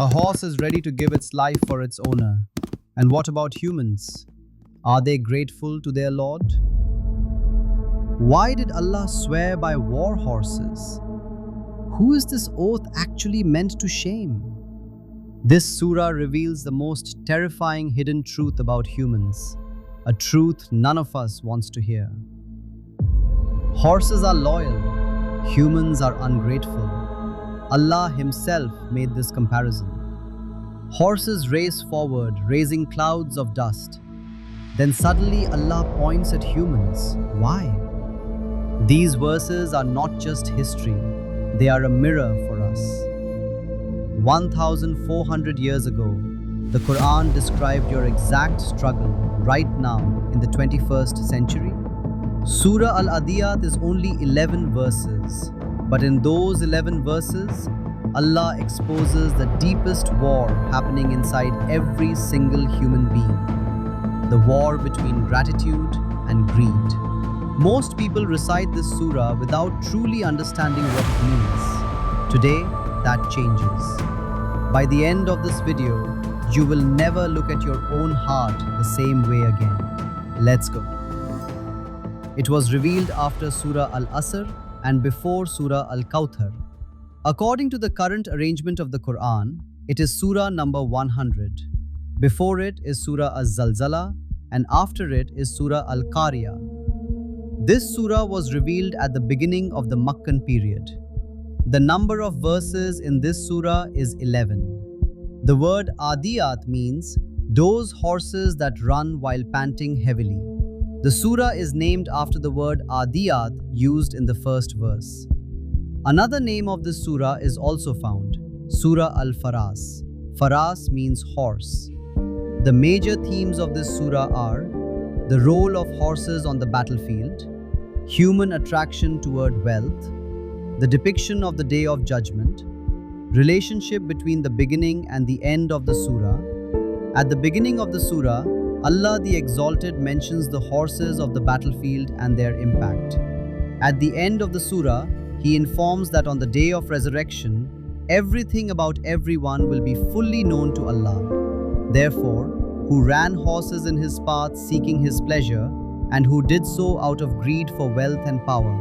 A horse is ready to give its life for its owner. And what about humans? Are they grateful to their Lord? Why did Allah swear by war horses? Who is this oath actually meant to shame? This surah reveals the most terrifying hidden truth about humans, a truth none of us wants to hear. Horses are loyal, humans are ungrateful. Allah Himself made this comparison. Horses race forward, raising clouds of dust. Then suddenly Allah points at humans. Why? These verses are not just history, they are a mirror for us. 1,400 years ago, the Quran described your exact struggle right now in the 21st century. Surah Al-Adiyat is only 11 verses, but in those 11 verses, Allah exposes the deepest war happening inside every single human being, the war between gratitude and greed. Most people recite this surah without truly understanding what it means. Today, that changes. By the end of this video, you will never look at your own heart the same way again. Let's go. It was revealed after Surah Al-Asr and before Surah Al-Kawthar. According to the current arrangement of the Quran, it is Surah number 100. Before it is Surah Az-Zalzala and after it is Surah Al-Qariyah. This surah was revealed at the beginning of the Makkan period. The number of verses in this surah is 11. The word Adiyat means those horses that run while panting heavily. The surah is named after the word Adiyat used in the first verse. Another name of this surah is also found, Surah Al-Faras. Faras means horse. The major themes of this surah are the role of horses on the battlefield, human attraction toward wealth, the depiction of the Day of Judgment, relationship between the beginning and the end of the surah. At the beginning of the surah, Allah the Exalted mentions the horses of the battlefield and their impact. At the end of the surah, He informs that on the day of resurrection, everything about everyone will be fully known to Allah. Therefore, who ran horses in His path seeking His pleasure, and who did so out of greed for wealth and power,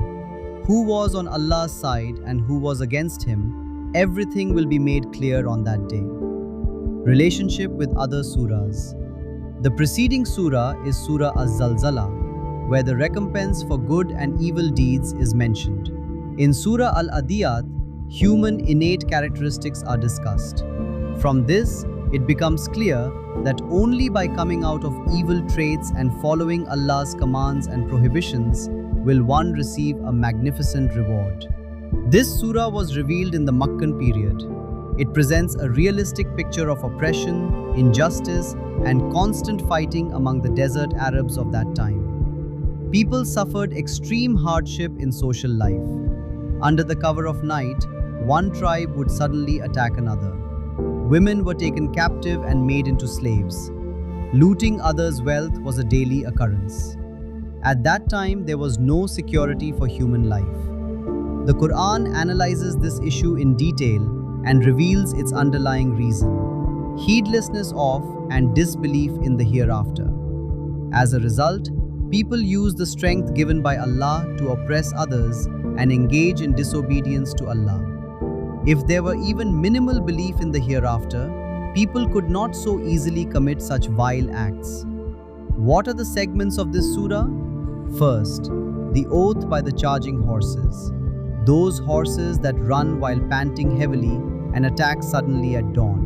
who was on Allah's side and who was against Him, everything will be made clear on that day. Relationship with other surahs. The preceding surah is Surah Az-Zalzala, where the recompense for good and evil deeds is mentioned. In Surah Al-Adiyat, human innate characteristics are discussed. From this, it becomes clear that only by coming out of evil traits and following Allah's commands and prohibitions will one receive a magnificent reward. This surah was revealed in the Makkan period. It presents a realistic picture of oppression, injustice, and constant fighting among the desert Arabs of that time. People suffered extreme hardship in social life. Under the cover of night, one tribe would suddenly attack another. Women were taken captive and made into slaves. Looting others' wealth was a daily occurrence. At that time, there was no security for human life. The Quran analyzes this issue in detail and reveals its underlying reason: heedlessness of and disbelief in the hereafter. As a result, people use the strength given by Allah to oppress others and engage in disobedience to Allah. If there were even minimal belief in the hereafter, people could not so easily commit such vile acts. What are the segments of this surah? First, the oath by the charging horses. Those horses that run while panting heavily and attack suddenly at dawn.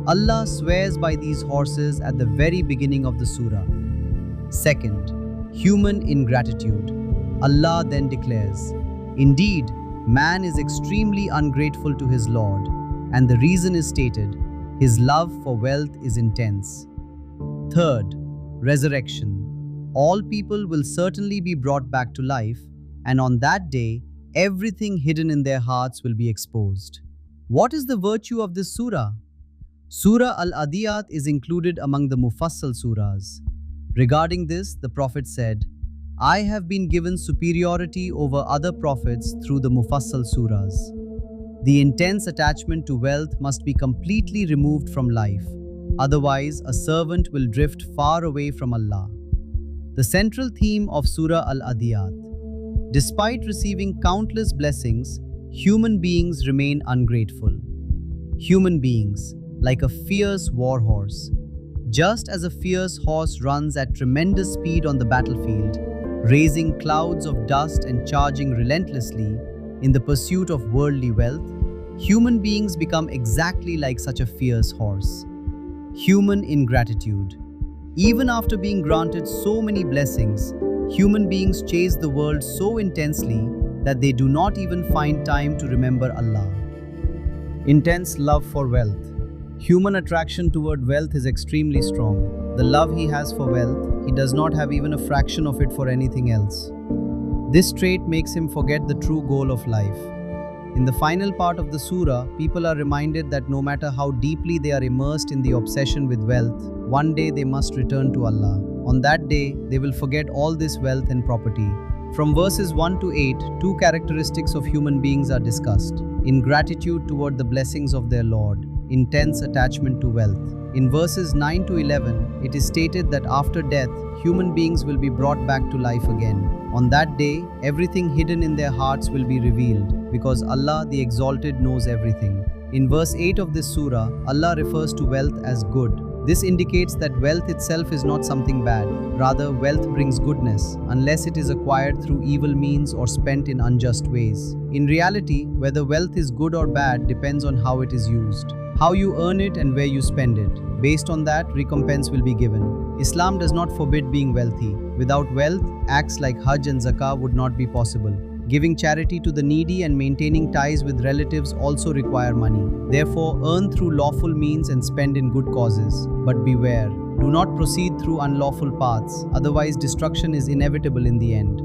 Allah swears by these horses at the very beginning of the surah. Second, human ingratitude. Allah then declares, "Indeed, man is extremely ungrateful to his Lord, and the reason is stated, his love for wealth is intense." Third, resurrection. All people will certainly be brought back to life, and on that day, everything hidden in their hearts will be exposed. What is the virtue of this surah? Surah Al-Adiyat is included among the Mufassal surahs. Regarding this, the Prophet said, "I have been given superiority over other prophets through the Mufassal surahs." The intense attachment to wealth must be completely removed from life. Otherwise, a servant will drift far away from Allah. The central theme of Surah Al-Adiyat. Despite receiving countless blessings, human beings remain ungrateful. Human beings, like a fierce war horse. Just as a fierce horse runs at tremendous speed on the battlefield, raising clouds of dust and charging relentlessly in the pursuit of worldly wealth, human beings become exactly like such a fierce horse. Human ingratitude. Even after being granted so many blessings, human beings chase the world so intensely that they do not even find time to remember Allah. Intense love for wealth. Human attraction toward wealth is extremely strong. The love he has for wealth, he does not have even a fraction of it for anything else. This trait makes him forget the true goal of life. In the final part of the surah, people are reminded that no matter how deeply they are immersed in the obsession with wealth, one day they must return to Allah. On that day, they will forget all this wealth and property. From verses 1 to 8, two characteristics of human beings are discussed: ingratitude toward the blessings of their Lord, intense attachment to wealth. In verses 9 to 11, it is stated that after death, human beings will be brought back to life again. On that day, everything hidden in their hearts will be revealed, because Allah the Exalted knows everything. In verse 8 of this surah, Allah refers to wealth as good. This indicates that wealth itself is not something bad. Rather, wealth brings goodness, unless it is acquired through evil means or spent in unjust ways. In reality, whether wealth is good or bad depends on how it is used, how you earn it and where you spend it. Based on that, recompense will be given. Islam does not forbid being wealthy. Without wealth, acts like Hajj and Zakah would not be possible. Giving charity to the needy and maintaining ties with relatives also require money. Therefore, earn through lawful means and spend in good causes. But beware, do not proceed through unlawful paths, otherwise destruction is inevitable in the end.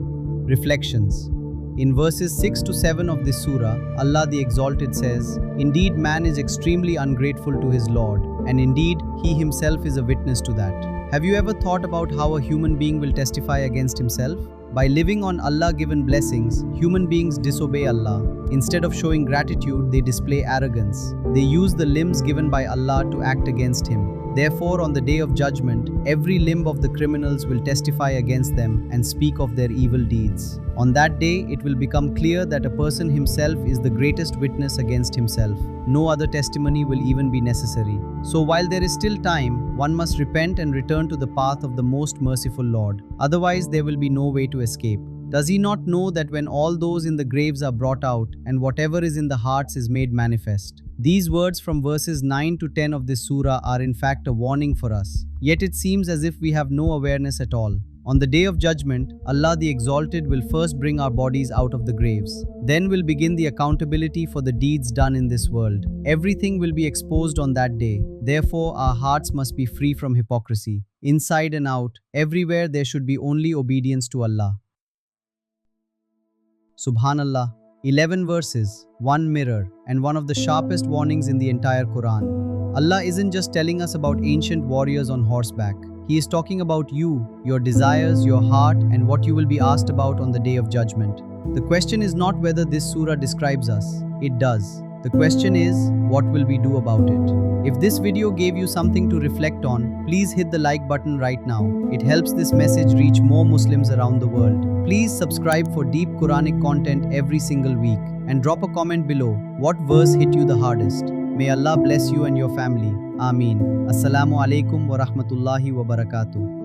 Reflections. In verses 6 to 7 of this surah, Allah the Exalted says, "Indeed, man is extremely ungrateful to his Lord, and indeed, he himself is a witness to that." Have you ever thought about how a human being will testify against himself? By living on Allah-given blessings, human beings disobey Allah. Instead of showing gratitude, they display arrogance. They use the limbs given by Allah to act against Him. Therefore, on the day of judgment, every limb of the criminals will testify against them and speak of their evil deeds. On that day, it will become clear that a person himself is the greatest witness against himself. No other testimony will even be necessary. So while there is still time, one must repent and return to the path of the most merciful Lord. Otherwise, there will be no way to escape. Does he not know that when all those in the graves are brought out and whatever is in the hearts is made manifest? These words from verses 9 to 10 of this surah are in fact a warning for us. Yet it seems as if we have no awareness at all. On the day of judgment, Allah the Exalted will first bring our bodies out of the graves. Then will begin the accountability for the deeds done in this world. Everything will be exposed on that day. Therefore, our hearts must be free from hypocrisy. Inside and out, everywhere there should be only obedience to Allah. Subhanallah. 11 verses, one mirror, and one of the sharpest warnings in the entire Quran. Allah isn't just telling us about ancient warriors on horseback. He is talking about you, your desires, your heart, and what you will be asked about on the day of judgment. The question is not whether this surah describes us. It does. The question is, what will we do about it? If this video gave you something to reflect on, please hit the like button right now. It helps this message reach more Muslims around the world. Please subscribe for deep Quranic content every single week. And drop a comment below. What verse hit you the hardest? May Allah bless you and your family. Ameen. Assalamu alaikum wa rahmatullahi wa barakatuh.